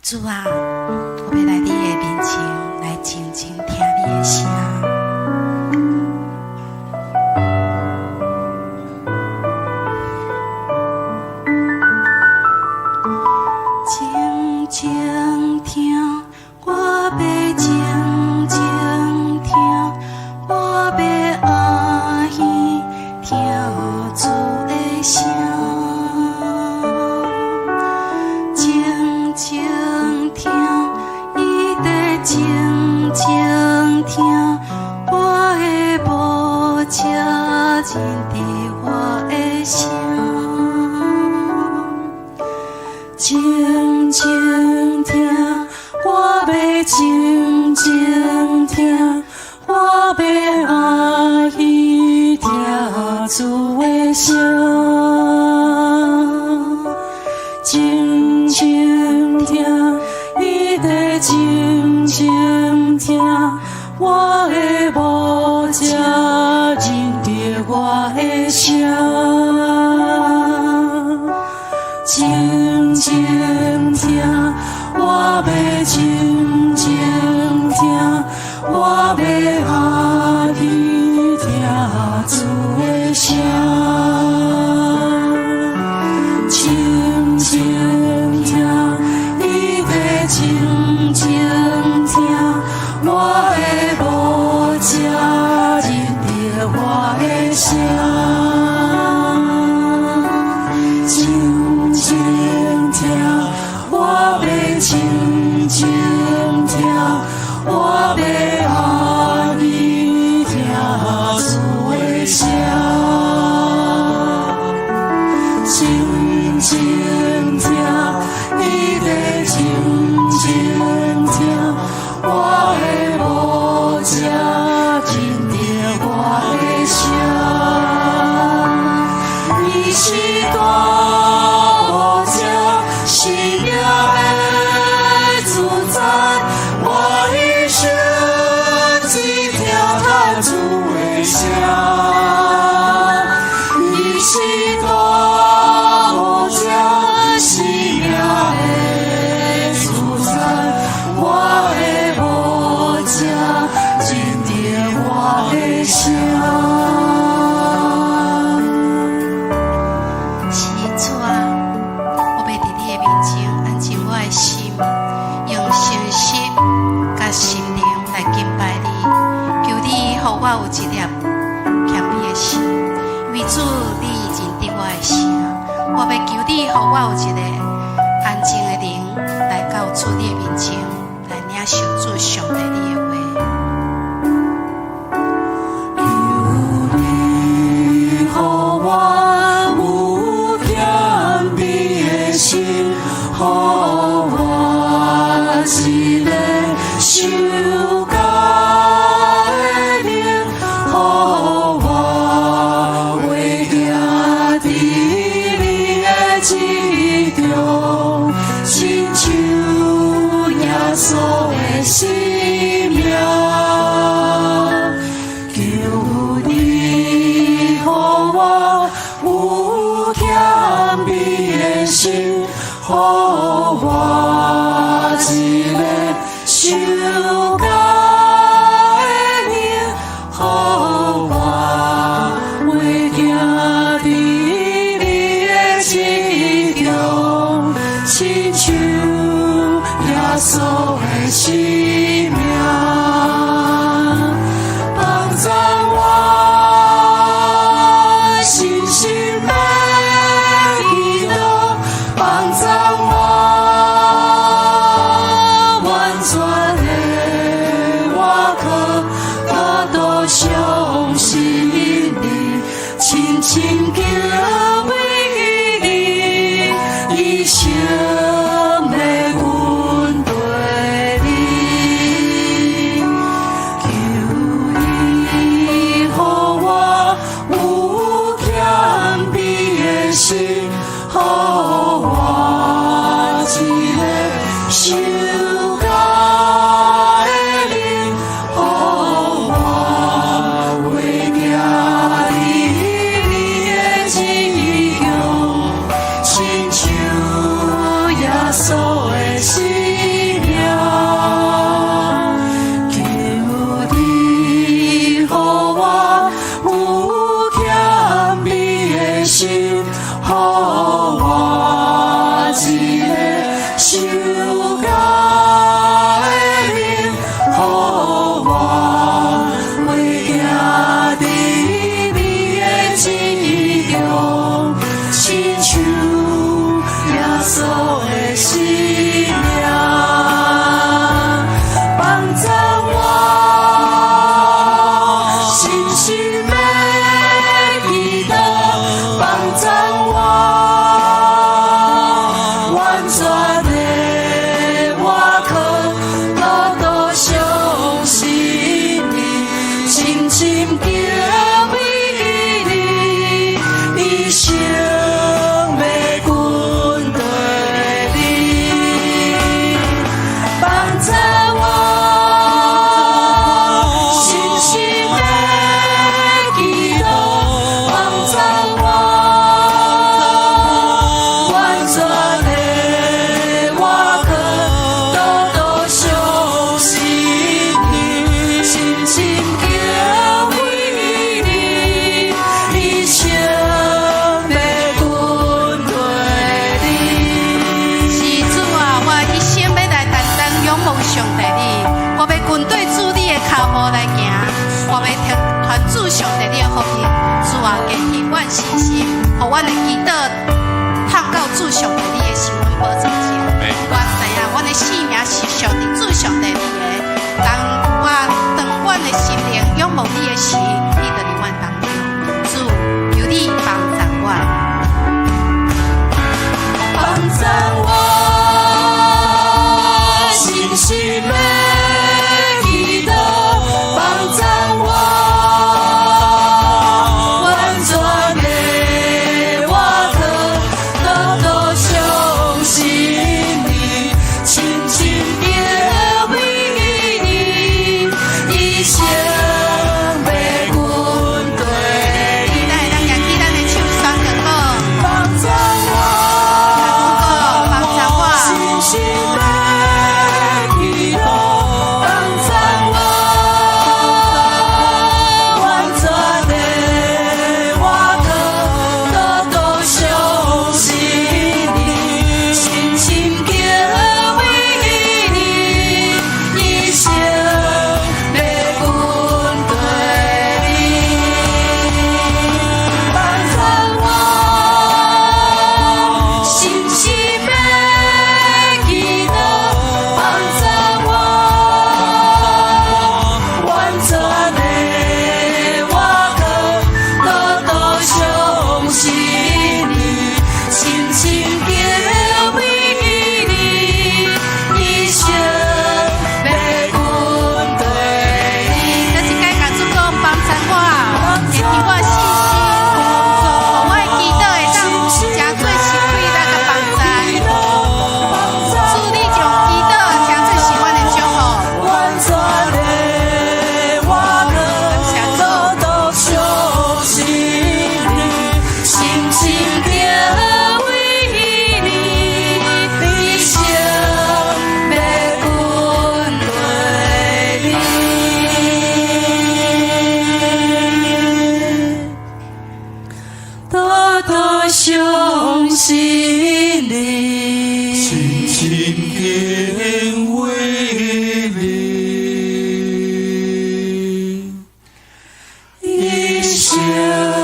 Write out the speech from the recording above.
主啊，我要来你的面前，来静静听你的声。静静听，我要静静听，我要欢喜听主的声。静静听，伊在静静听，我的无遮认得我的声。静静听，我要静静听，我要欢喜听主的声。静静听，伊在静静听，我的无遮认得我的声。静静听，我要静静听，我要欢喜听主的声。静静听，伊在静静听，我的无遮认得我的声。静静听，我要静静听，我要欢喜听主的声。静静听，伊在静静听，我的无遮认得我的声。你是我这生命的主宰，我一生只听他主的声。你是我这生命的主宰，我的无遮认得我的声。是主啊，我要伫你的面前安静我的心，用诚实甲心灵来敬拜你，求你予我有一粒谦卑的心，因为主你认得我的声。我要求你，予我有一个安静的灵，来到主你的面前，来领受主上帝你的话。求你，予我有谦卑的心，予我一个受教的灵，予我为行伫你的旨中，亲像耶稣的生命。求你，予我有谦卑的心，予我一个受教的灵，予我为行伫你的旨中，亲像耶稣的生命。帮助我信心的祈祷，帮助我完全的我靠多多相信你，亲亲敬畏你，一生的阮对你。求你，予我有谦卑的心，予我一个受教的灵，予我为行伫你的旨中，亲像耶稣的生来行，我要团主上帝你的福音，主啊，坚定阮信心，互阮的祈祷探到主上帝你的是阮保证者。我知影阮的性命是上帝主上帝你的，当阮的心灵仰望你的时，你就伫阮当中。主，求你帮助我，帮助我，信心的祈祷，帮助我，完全的我可多相信你，亲亲的为你，一生要阮对你。来，咱举起咱的手双脚鼓，帮助我，帮助我，信心的祈祷，帮助我，完全的我可多相信你，深深敬畏你，一生要阮对你，帮助我。信心的祈祷，帮助我，完全的我可多相信你，深深敬畏你，一生要阮对你。这一届甲主讲帮助我，坚定我信心，互我的祈祷会当真做实开咱个帮助。主，你将祈祷真做是阮的祝福。完全的我可多相信你，深深敬畏你，一生要阮对你，多相信你，深深敬畏你，一生。